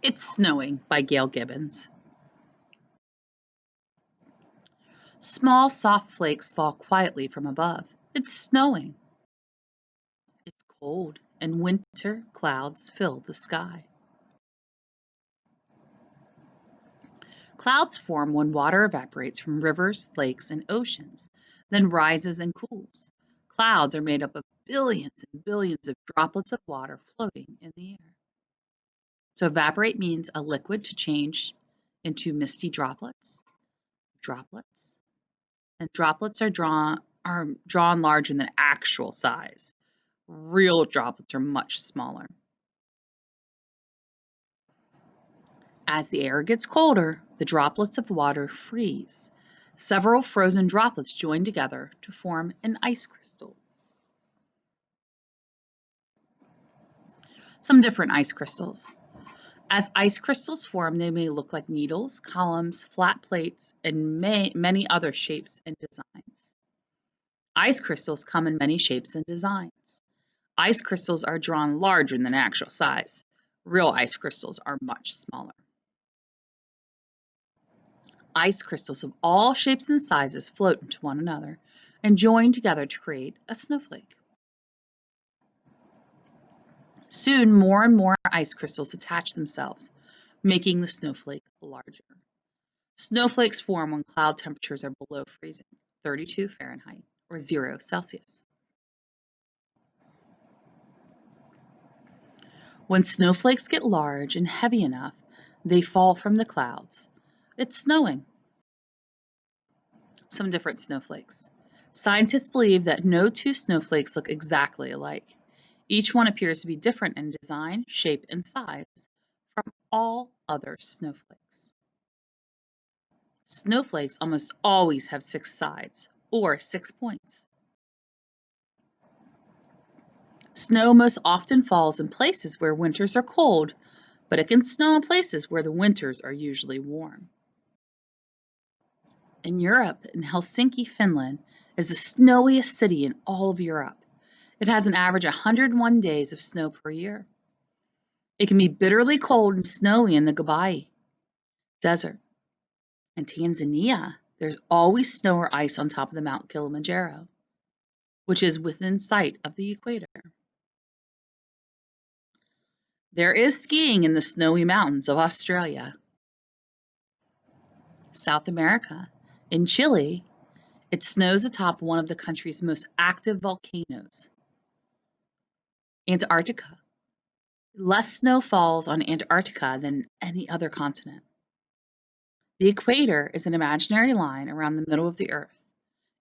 It's Snowing by Gail Gibbons. Small, soft flakes fall quietly from above. It's snowing. It's cold, and winter clouds fill the sky. Clouds form when water evaporates from rivers, lakes, and oceans, then rises and cools. Clouds are made up of billions and billions of droplets of water floating in the air. So evaporate means a liquid to change into misty droplets, and droplets are drawn larger than actual size. Real droplets are much smaller. As the air gets colder, the droplets of water freeze. Several frozen droplets join together to form an ice crystal. Some different ice crystals. As ice crystals form, they may look like needles, columns, flat plates, and many other shapes and designs. Ice crystals come in many shapes and designs. Ice crystals are drawn larger than actual size. Real ice crystals are much smaller. Ice crystals of all shapes and sizes float into one another and join together to create a snowflake. Soon, more and more ice crystals attach themselves, making the snowflake larger. Snowflakes form when cloud temperatures are below freezing, 32 Fahrenheit or 0 Celsius. When snowflakes get large and heavy enough, they fall from the clouds. It's snowing. Some different snowflakes. Scientists believe that no two snowflakes look exactly alike. Each one appears to be different in design, shape, and size from all other snowflakes. Snowflakes almost always have 6 sides, or 6 points. Snow most often falls in places where winters are cold, but it can snow in places where the winters are usually warm. In Europe, in Helsinki, Finland, is the snowiest city in all of Europe. It has an average of 101 days of snow per year. It can be bitterly cold and snowy in the Gobi Desert. In Tanzania, there's always snow or ice on top of the Mount Kilimanjaro, which is within sight of the equator. There is skiing in the snowy mountains of Australia. South America. In Chile, it snows atop one of the country's most active volcanoes. Antarctica. Less snow falls on Antarctica than any other continent. The equator is an imaginary line around the middle of the Earth,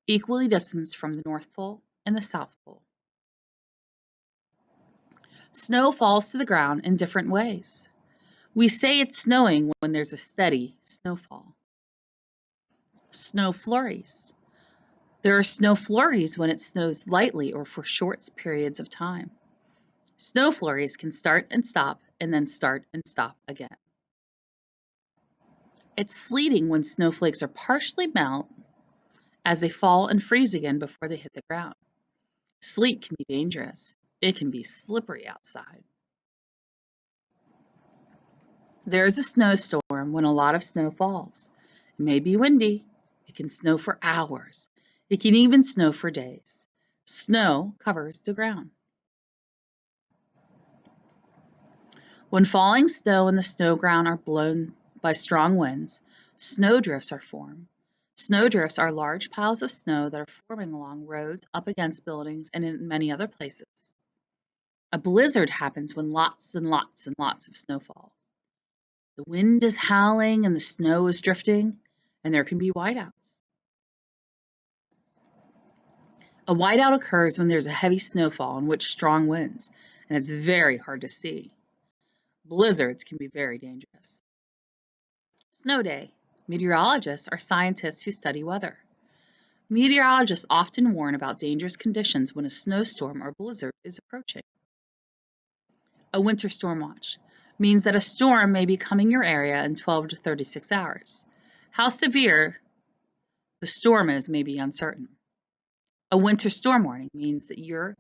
equally distanced from the North Pole and the South Pole. Snow falls to the ground in different ways. We say it's snowing when there's a steady snowfall. Snow flurries. There are snow flurries when it snows lightly or for short periods of time. Snow flurries can start and stop and then start and stop again. It's sleeting when snowflakes are partially melt as they fall and freeze again before they hit the ground. Sleet can be dangerous. It can be slippery outside. There is a snowstorm when a lot of snow falls. It may be windy. It can snow for hours. It can even snow for days. Snow covers the ground. When falling snow and the snow ground are blown by strong winds, snowdrifts are formed. Snowdrifts are large piles of snow that are forming along roads, up against buildings, and in many other places. A blizzard happens when lots and lots and lots of snow falls. The wind is howling and the snow is drifting, and there can be whiteouts. A whiteout occurs when there's a heavy snowfall and with strong winds, and it's very hard to see. Blizzards can be very dangerous. Snow day. Meteorologists are scientists who study weather. Meteorologists often warn about dangerous conditions when a snowstorm or blizzard is approaching. A winter storm watch means that a storm may be coming your area in 12 to 36 hours. How severe the storm is may be uncertain. A winter storm warning means that your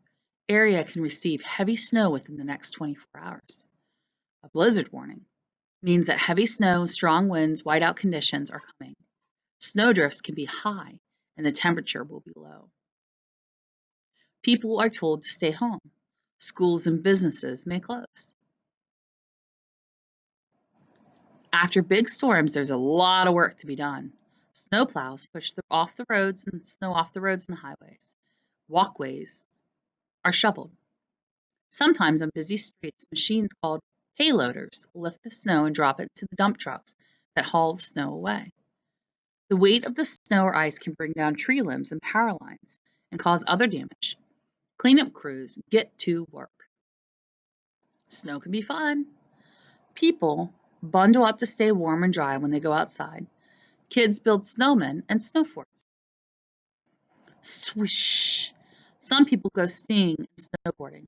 area can receive heavy snow within the next 24 hours. A blizzard warning means that heavy snow, strong winds, whiteout conditions are coming. Snowdrifts can be high and the temperature will be low. People are told to stay home. Schools and businesses may close. After big storms, there's a lot of work to be done. Snowplows push off the roads and snow off the roads and highways. Walkways are shoveled. Sometimes on busy streets, machines called payloaders lift the snow and drop it to the dump trucks that haul the snow away. The weight of the snow or ice can bring down tree limbs and power lines and cause other damage. Cleanup crews get to work. Snow can be fun. People bundle up to stay warm and dry when they go outside. Kids build snowmen and snow forts. Swish! Some people go skiing and snowboarding.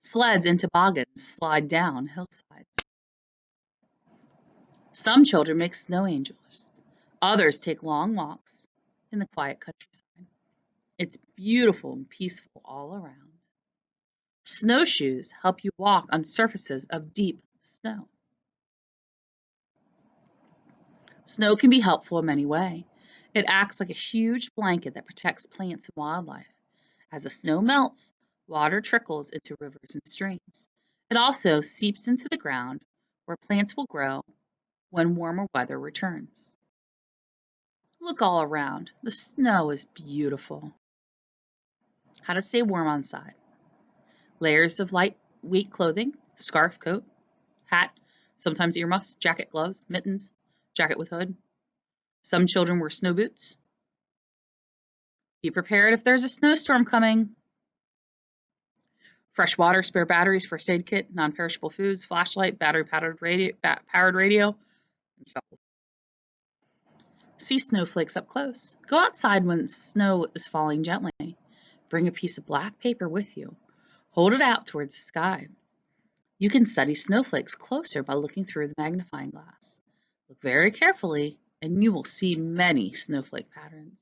Sleds and toboggans slide down hillsides. Some children make snow angels. Others take long walks in the quiet countryside. It's beautiful and peaceful all around. Snowshoes help you walk on surfaces of deep snow. Snow can be helpful in many ways. It acts like a huge blanket that protects plants and wildlife. As the snow melts, water trickles into rivers and streams. It also seeps into the ground where plants will grow when warmer weather returns. Look all around. The snow is beautiful. How to stay warm outside. Layers of lightweight clothing, scarf, coat, hat, sometimes earmuffs, jacket, gloves, mittens, jacket with hood. Some children wear snow boots. Be prepared if there's a snowstorm coming. Fresh water, spare batteries, first aid kit, non-perishable foods, flashlight, battery-powered radio, and shovel. See snowflakes up close. Go outside when snow is falling gently. Bring a piece of black paper with you. Hold it out towards the sky. You can study snowflakes closer by looking through the magnifying glass. Look very carefully, and you will see many snowflake patterns.